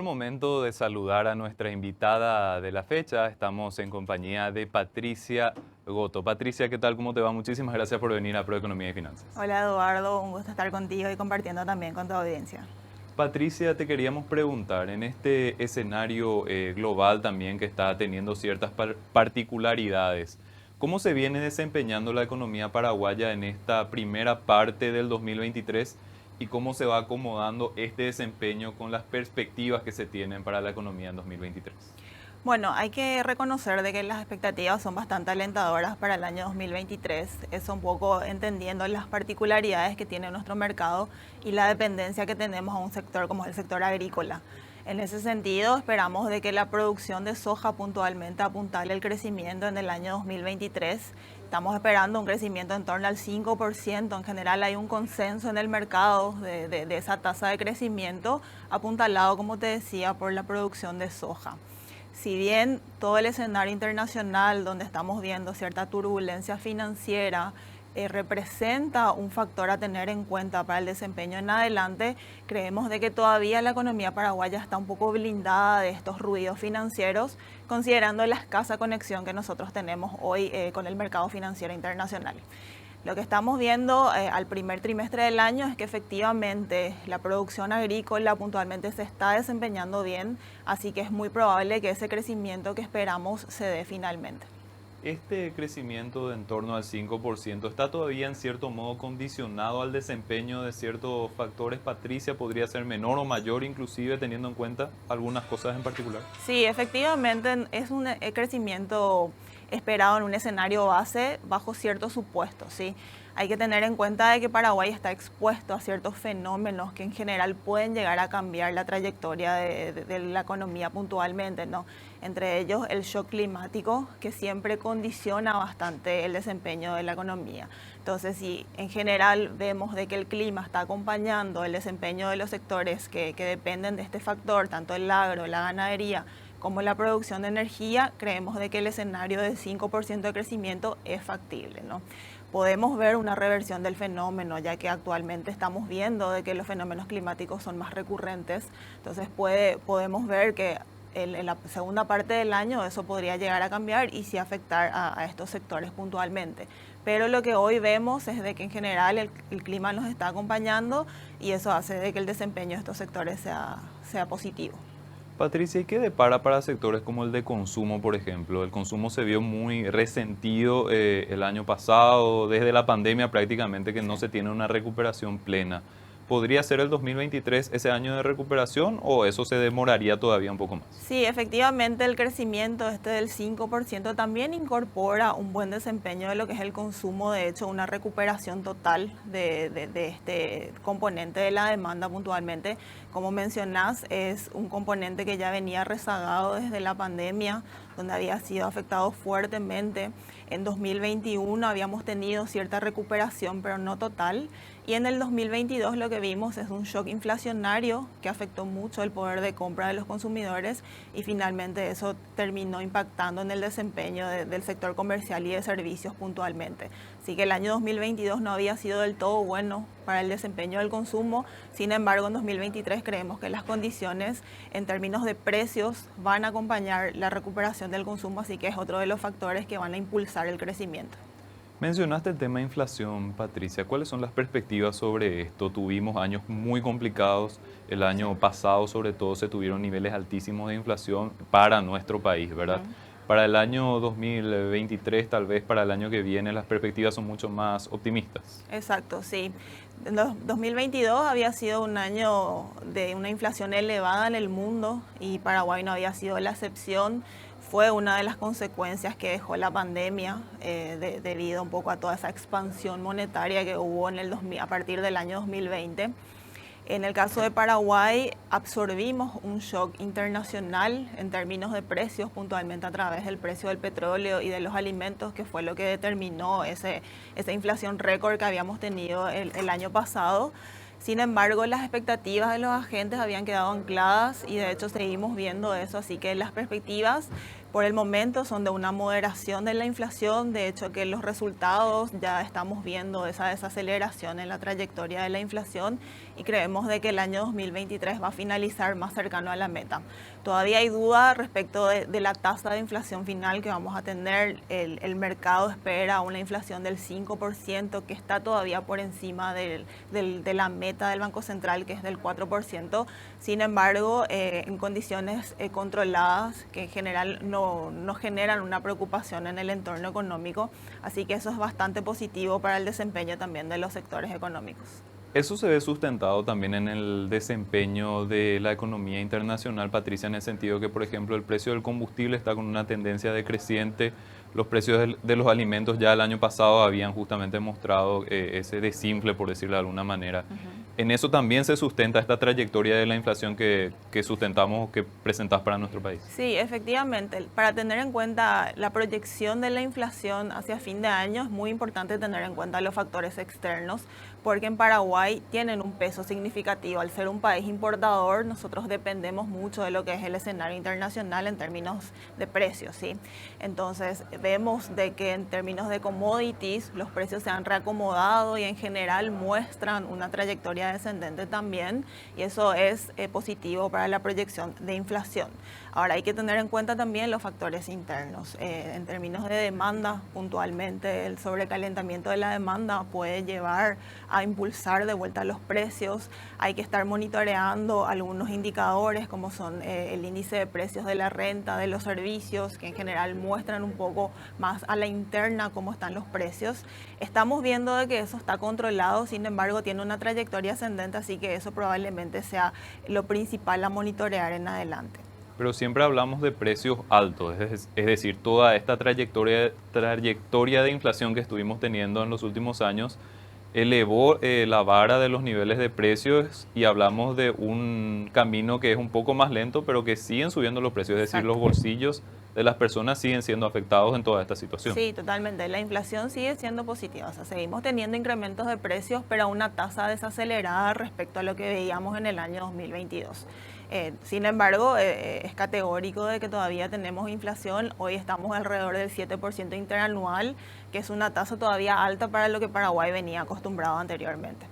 Momento de saludar a nuestra invitada de la fecha. Estamos en compañía de Patricia Goto. Patricia, ¿qué tal? ¿Cómo te va? Muchísimas gracias por venir a Proeconomía y Finanzas. Hola Eduardo, un gusto estar contigo y compartiendo también con tu audiencia. Patricia, te queríamos preguntar, en este escenario global también que está teniendo ciertas particularidades, ¿cómo se viene desempeñando la economía paraguaya en esta primera parte del 2023 y cómo se va acomodando este desempeño con las perspectivas que se tienen para la economía en 2023? Bueno, hay que reconocer de que las expectativas son bastante alentadoras para el año 2023. Es un poco entendiendo las particularidades que tiene nuestro mercado y la dependencia que tenemos a un sector como el sector agrícola. En ese sentido, esperamos de que la producción de soja puntualmente apuntale el crecimiento en el año 2023. Estamos esperando un crecimiento en torno al 5%. En general hay un consenso en el mercado de esa tasa de crecimiento, apuntalado, como te decía, por la producción de soja. Si bien todo el escenario internacional donde estamos viendo cierta turbulencia financiera representa un factor a tener en cuenta para el desempeño en adelante, creemos de que todavía la economía paraguaya está un poco blindada de estos ruidos financieros, considerando la escasa conexión que nosotros tenemos hoy con el mercado financiero internacional. Lo que estamos viendo al primer trimestre del año es que efectivamente la producción agrícola puntualmente se está desempeñando bien, así que es muy probable que ese crecimiento que esperamos se dé finalmente. Este crecimiento de en torno al 5% está todavía en cierto modo condicionado al desempeño de ciertos factores. Patricia, podría ser menor o mayor inclusive teniendo en cuenta algunas cosas en particular. Sí, efectivamente es un crecimiento esperado en un escenario base bajo ciertos supuestos, ¿sí? Hay que tener en cuenta de que Paraguay está expuesto a ciertos fenómenos que en general pueden llegar a cambiar la trayectoria de la economía puntualmente, ¿no? Entre ellos el shock climático, que siempre condiciona bastante el desempeño de la economía. Entonces, si en general vemos de que el clima está acompañando el desempeño de los sectores que dependen de este factor, tanto el agro, la ganadería, como la producción de energía, creemos de que el escenario de 5% de crecimiento es factible, ¿no? Podemos ver una reversión del fenómeno, ya que actualmente estamos viendo de que los fenómenos climáticos son más recurrentes. Entonces podemos ver que en la segunda parte del año eso podría llegar a cambiar y sí afectar a estos sectores puntualmente. Pero lo que hoy vemos es de que en general el clima nos está acompañando y eso hace de que el desempeño de estos sectores sea positivo. Patricia, ¿y qué depara para sectores como el de consumo, por ejemplo? El consumo se vio muy resentido el año pasado, desde la pandemia prácticamente que no se tiene una recuperación plena. ¿Podría ser el 2023 ese año de recuperación o eso se demoraría todavía un poco más? Sí, efectivamente el crecimiento este del 5% también incorpora un buen desempeño de lo que es el consumo, de hecho una recuperación total de este componente de la demanda puntualmente. Como mencionás, es un componente que ya venía rezagado desde la pandemia, donde había sido afectado fuertemente. En 2021 habíamos tenido cierta recuperación, pero no total. Y en el 2022 lo que vimos es un shock inflacionario que afectó mucho el poder de compra de los consumidores y finalmente eso terminó impactando en el desempeño del sector comercial y de servicios puntualmente. Así que el año 2022 no había sido del todo bueno para el desempeño del consumo, sin embargo en 2023 creemos que las condiciones en términos de precios van a acompañar la recuperación del consumo, así que es otro de los factores que van a impulsar el crecimiento. Mencionaste el tema de inflación, Patricia. ¿Cuáles son las perspectivas sobre esto? Tuvimos años muy complicados. El año pasado, sobre todo, se tuvieron niveles altísimos de inflación para nuestro país, ¿verdad? Uh-huh. Para el año 2023, tal vez para el año que viene, las perspectivas son mucho más optimistas. Exacto, sí. 2022 había sido un año de una inflación elevada en el mundo y Paraguay no había sido la excepción. Fue una de las consecuencias que dejó la pandemia debido un poco a toda esa expansión monetaria que hubo a partir del año 2020. En el caso de Paraguay, absorbimos un shock internacional en términos de precios, puntualmente a través del precio del petróleo y de los alimentos, que fue lo que determinó esa inflación récord que habíamos tenido el año pasado. Sin embargo, las expectativas de los agentes habían quedado ancladas y de hecho seguimos viendo eso, así que las perspectivas Por el momento son de una moderación de la inflación, de hecho que los resultados ya estamos viendo esa desaceleración en la trayectoria de la inflación y creemos de que el año 2023 va a finalizar más cercano a la meta. Todavía hay duda respecto de la tasa de inflación final que vamos a tener. El mercado espera una inflación del 5%, que está todavía por encima de la meta del Banco Central, que es del 4%. Sin embargo, en condiciones controladas, que en general no generan una preocupación en el entorno económico, así que eso es bastante positivo para el desempeño también de los sectores económicos. Eso se ve sustentado también en el desempeño de la economía internacional, Patricia, en el sentido que, por ejemplo, el precio del combustible está con una tendencia decreciente. Los precios de los alimentos ya el año pasado habían justamente mostrado ese desinfle, por decirlo de alguna manera. En eso también se sustenta esta trayectoria de la inflación que sustentamos o que presentás para nuestro país. Sí, efectivamente. Para tener en cuenta la proyección de la inflación hacia fin de año, es muy importante tener en cuenta los factores externos, porque en Paraguay tienen un peso significativo. Al ser un país importador, nosotros dependemos mucho de lo que es el escenario internacional en términos de precios, ¿sí? Entonces, vemos de que en términos de commodities, los precios se han reacomodado y en general muestran una trayectoria descendente también, y eso es positivo para la proyección de inflación. Ahora, hay que tener en cuenta también los factores internos. En términos de demanda, puntualmente, el sobrecalentamiento de la demanda puede llevar a impulsar de vuelta los precios. Hay que estar monitoreando algunos indicadores como son el índice de precios de la renta, de los servicios, que en general muestran un poco más a la interna cómo están los precios. Estamos viendo de que eso está controlado, sin embargo tiene una trayectoria ascendente, así que eso probablemente sea lo principal a monitorear en adelante. Pero siempre hablamos de precios altos, es decir, toda esta trayectoria de inflación que estuvimos teniendo en los últimos años elevó la vara de los niveles de precios y hablamos de un camino que es un poco más lento, pero que siguen subiendo los precios, es decir, Exacto. los bolsillos de las personas siguen siendo afectados en toda esta situación. Sí, totalmente. La inflación sigue siendo positiva. O sea, seguimos teniendo incrementos de precios, pero a una tasa desacelerada respecto a lo que veíamos en el año 2022. Sin embargo, es categórico de que todavía tenemos inflación. Hoy estamos alrededor del 7% interanual, que es una tasa todavía alta para lo que Paraguay venía acostumbrado anteriormente.